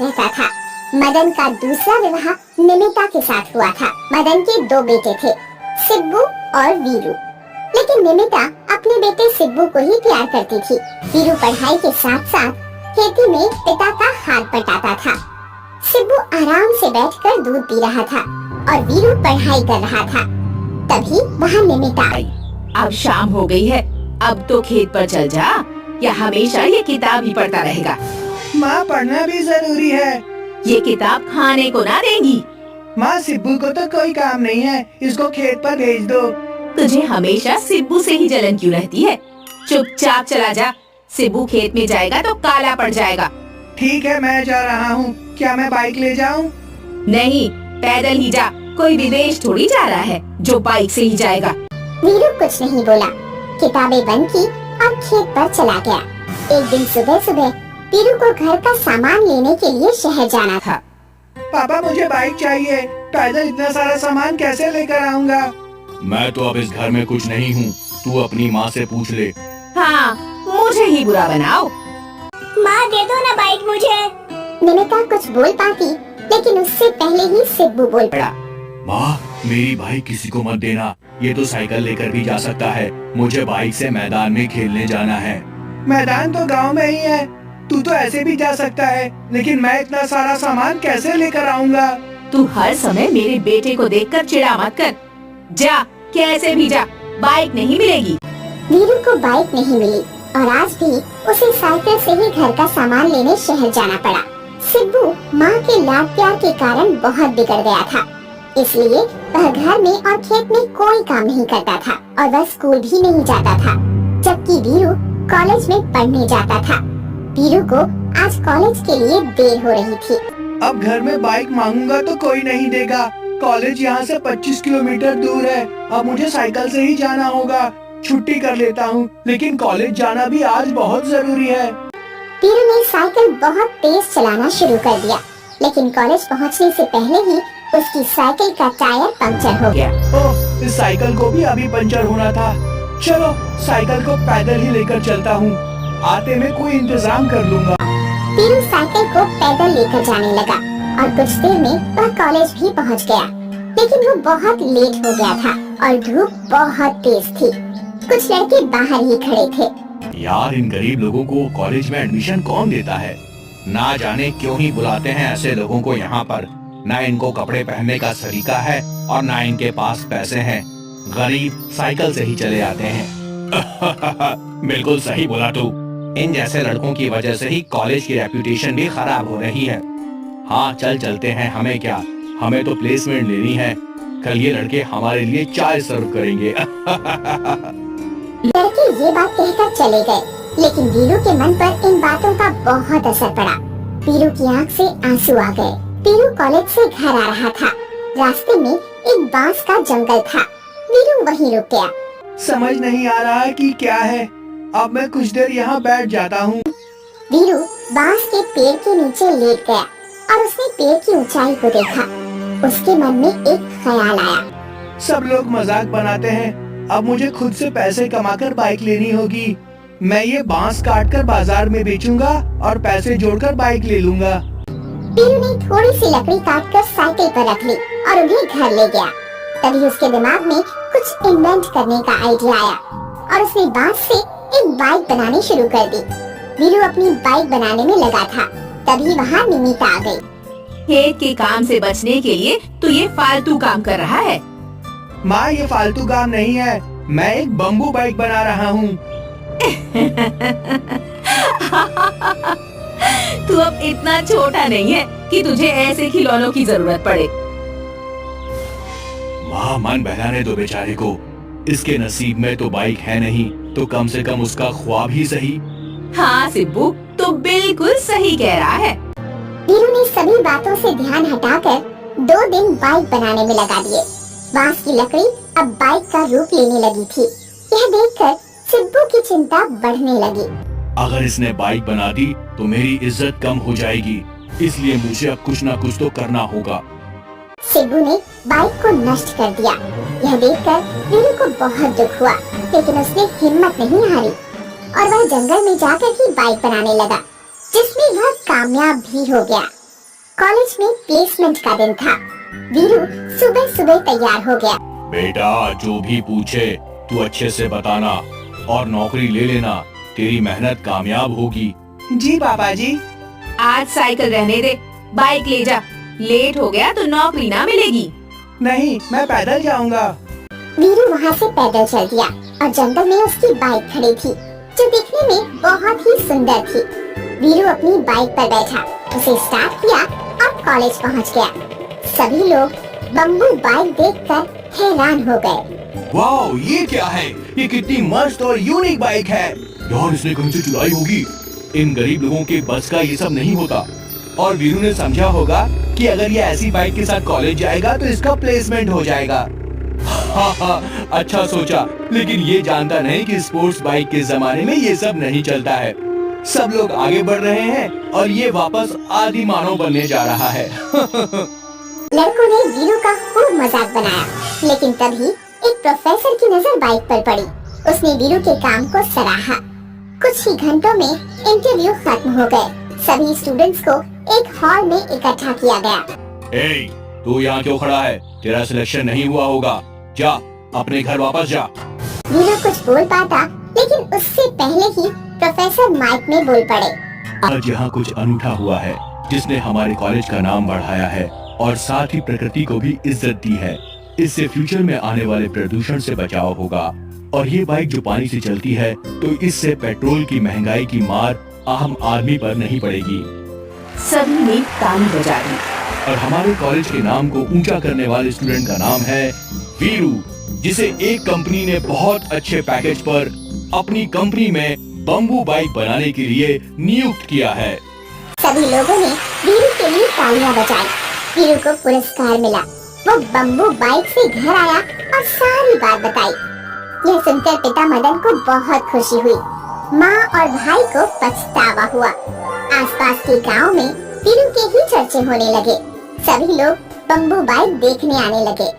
रहता था। मदन का दूसरा विवाह निमिता के साथ हुआ था। मदन के दो बेटे थे, सिब्बू और वीरू। लेकिन निमिता अपने बेटे सिब्बू को ही प्यार करती थी। वीरू पढ़ाई के साथ साथ खेती में पिता का हाथ बटाता था। सिब्बू आराम से बैठकर दूध पी रहा था और वीरू पढ़ाई कर रहा था। तभी वहाँ निमिता आई। अब शाम हो गई है, अब तो खेत पर चल जा, या हमेशा ये किताब ही पढ़ता रहेगा। माँ, पढ़ना भी जरूरी है। ये किताब खाने को ना देंगी। माँ, सिब्बू को तो कोई काम नहीं है, इसको खेत पर भेज दो। तुझे हमेशा सिब्बू से ही जलन क्यों रहती है? चुपचाप चला जा, सिब्बू खेत में जाएगा तो काला पड़ जाएगा। ठीक है, मैं जा रहा हूँ। क्या मैं बाइक ले जाऊँ? नहीं, पैदल ही जा, कोई विदेश थोड़ी जा रहा है जो बाइक से ही जाएगा। वीरू कुछ नहीं बोला, किताबें बंद की और खेत पर चला गया। एक दिन सुबह सुबह वीरू को घर का सामान लेने के लिए शहर जाना था। पापा, मुझे बाइक चाहिए। पैदल इतना सारा सामान कैसे लेकर आऊँगा? मैं तो अब इस घर में कुछ नहीं हूँ, तू अपनी माँ से पूछ ले। हाँ, मुझे ही बुरा बनाओ। माँ, दे दो ना बाइक मुझे। निमिता कुछ बोल पाती, लेकिन उससे पहले ही सिब्बू बोल पड़ा। माँ, मेरी बाइक किसी को मत देना, ये तो साइकिल लेकर भी जा सकता है। मुझे बाइक से मैदान में खेलने जाना है। मैदान तो गांव में ही है, तू तो ऐसे भी जा सकता है, लेकिन मैं इतना सारा सामान कैसे लेकर आऊँगा? तू हर समय मेरे बेटे को देखकर चिढ़ा मत कर। जा, कैसे भी जा, बाइक नहीं मिलेगी। वीरू को बाइक नहीं मिली और आज भी उसे साइकिल से ही घर का सामान लेने शहर जाना पड़ा। सिब्बू माँ के लाड प्यार के कारण बहुत बिगड़ गया था, इसलिए वह घर में और खेत में कोई काम नहीं करता था और वह स्कूल भी नहीं जाता था, जबकि वीरू कॉलेज में पढ़ने जाता था। वीरू को आज कॉलेज के लिए देर हो रही थी। अब घर में बाइक मांगूंगा तो कोई नहीं देगा। कॉलेज यहाँ से 25 किलोमीटर दूर है, अब मुझे साइकिल से ही जाना होगा। छुट्टी कर लेता हूँ, लेकिन कॉलेज जाना भी आज बहुत जरूरी है। वीरू ने साइकिल बहुत तेज चलाना शुरू कर दिया, लेकिन कॉलेज पहुँचने से पहले ही उसकी साइकिल का टायर पंक्चर हो गया। ओह, इस साइकिल को भी अभी पंचर होना था। चलो, साइकिल को पैदल ही लेकर चलता हूँ, आते में कोई इंतजाम कर लूँगा। वीरू साइकिल को पैदल लेकर जाने लगा और कुछ देर में वह कॉलेज भी पहुँच गया, लेकिन वो बहुत लेट हो गया था और धूप बहुत तेज थी। कुछ लड़के बाहर ही खड़े थे। यार, इन गरीब लोगों को कॉलेज में एडमिशन कौन देता है? ना जाने क्यों ही बुलाते हैं ऐसे लोगों को यहाँ पर। ना इनको कपड़े पहनने का सलीका है और ना इनके पास पैसे हैं। गरीब साइकिल से ही चले आते हैं। बिल्कुल सही बोला तू। इन जैसे लड़कों की वजह से ही कॉलेज की रेपुटेशन भी खराब हो रही है। हाँ, चल चलते हैं, हमें क्या, हमें तो प्लेसमेंट लेनी है। कल ये लड़के हमारे लिए चाय सर्व करेंगे। लड़के ये बात कहकर चले गए, लेकिन वीरू के मन पर इन बातों का बहुत असर पड़ा। वीरू की आंख से आंसू आ गए। वीरू कॉलेज से घर आ रहा था। रास्ते में एक बांस का जंगल था। वीरू वहीं रुक गया। समझ नहीं आ रहा कि क्या है। अब मैं कुछ देर यहाँ बैठ जाता हूँ। वीरू बांस के पेड़ के नीचे लेट गया और उसने पेड़ की ऊंचाई को देखा। उसके मन में एक ख्याल आया। सब लोग मजाक बनाते हैं, अब मुझे खुद से पैसे कमाकर बाइक लेनी होगी। मैं ये बांस काटकर बाजार में बेचूंगा और पैसे जोड़कर बाइक ले लूंगा। वीरू ने थोड़ी सी लकड़ी काटकर साइकिल पर रख ली और उन्हें घर ले गया। तभी उसके दिमाग में कुछ इन्वेंट करने का आइडिया आया और उसने बांस से एक बाइक बनानी शुरू कर दी। वीरू अपनी बाइक बनाने में लगा था, तभी वहाँ निमिता आ गई। खेत के काम से बचने के लिए तू ये फालतू काम कर रहा है। माँ, ये फालतू काम नहीं है, मैं एक बम्बू बाइक बना रहा हूँ। तू अब इतना छोटा नहीं है कि तुझे ऐसे खिलौनों की जरूरत पड़े। माँ, मन बहलाने दो बेचारे को। इसके नसीब में तो बाइक है नहीं, तो कम से कम उसका ख्वाब ही सही। हाँ सिब्बू, तो बिल्कुल सही कह रहा है। वीरू ने सभी बातों से ध्यान हटाकर 2 दिन बाइक बनाने में लगा दिए। बांस की लकड़ी अब बाइक का रूप लेने लगी थी। यह देखकर सिब्बू की चिंता बढ़ने लगी। अगर इसने बाइक बना दी तो मेरी इज्जत कम हो जाएगी, इसलिए मुझे अब कुछ ना कुछ तो करना होगा। सिब्बू ने बाइक को नष्ट कर दिया। यह देखकर वीरू को बहुत दुख हुआ, लेकिन उसने हिम्मत नहीं हारी और वह जंगल में जाकर ही बाइक बनाने लगा, जिसमें वह कामयाब भी हो गया। कॉलेज में प्लेसमेंट का दिन था। वीरू सुबह सुबह तैयार हो गया। बेटा जो भी पूछे तू अच्छे से बताना और नौकरी ले लेना, तेरी मेहनत कामयाब होगी। जी पापा जी। आज साइकिल रहने दे, बाइक ले जा। लेट हो गया तो नौकरी ना मिलेगी। नहीं, मैं पैदल जाऊंगा। वीरू वहाँ से पैदल चल दिया और जंगल में उसकी बाइक खड़ी थी, जो दिखने में बहुत ही सुंदर थी। वीरू अपनी बाइक पर बैठा, उसे स्टार्ट किया और कॉलेज पहुँच गया। सभी लोग बम्बू बाइक देखकर हैरान हो गए। वाओ, ये क्या है? ये कितनी मस्त और यूनिक बाइक है। यार इसने कहीं से चुराई होगी। इन गरीब लोगों के बस का ये सब नहीं होता। और वीरू ने समझा होगा कि अगर ये ऐसी बाइक के साथ कॉलेज जाएगा तो इसका प्लेसमेंट हो जाएगा। अच्छा सोचा, लेकिन ये जानता नहीं कि स्पोर्ट्स बाइक के जमाने में ये सब नहीं चलता है। सब लोग आगे बढ़ रहे हैं और ये वापस आदि मानव बनने जा रहा है। लड़कों ने वीरू का खूब मजाक बनाया, लेकिन तभी एक प्रोफेसर की नजर बाइक पर पड़ी। उसने वीरू के काम को सराहा। कुछ ही घंटों में इंटरव्यू खत्म हो गए। सभी स्टूडेंट्स को एक हॉल में इकट्ठा किया गया। ए, तू यहाँ क्यों खड़ा है? तेरा सिलेक्शन नहीं हुआ होगा। जा अपने घर वापस जा। वीरू कुछ बोल पाता, लेकिन उससे पहले ही प्रोफेसर माइक में बोल पड़े। आज यहाँ कुछ अनूठा हुआ है जिसने हमारे कॉलेज का नाम बढ़ाया है और साथ ही प्रकृति को भी इज्जत दी है। इससे फ्यूचर में आने वाले प्रदूषण से बचाव होगा। और ये बाइक जो पानी से चलती है तो इससे पेट्रोल की महंगाई की मार आम आदमी पर नहीं पड़ेगी। सभी ने ताली बजा दी। और हमारे कॉलेज के नाम को ऊंचा करने वाले स्टूडेंट का नाम है वीरू, जिसे एक कंपनी ने बहुत अच्छे पैकेज पर अपनी कंपनी में बम्बू बाइक बनाने के लिए नियुक्त किया है। सभी लोगों ने वीरू के लिए तालियां बजाई। वीरू को पुरस्कार मिला। वो बम्बू बाइक से घर आया और सारी बात बताई। यह सुनकर पिता मदन को बहुत खुशी हुई। माँ और भाई को पछतावा हुआ। आसपास के गांव में वीरू के ही चर्चे होने लगे। सभी लोग बम्बू बाइक देखने आने लगे।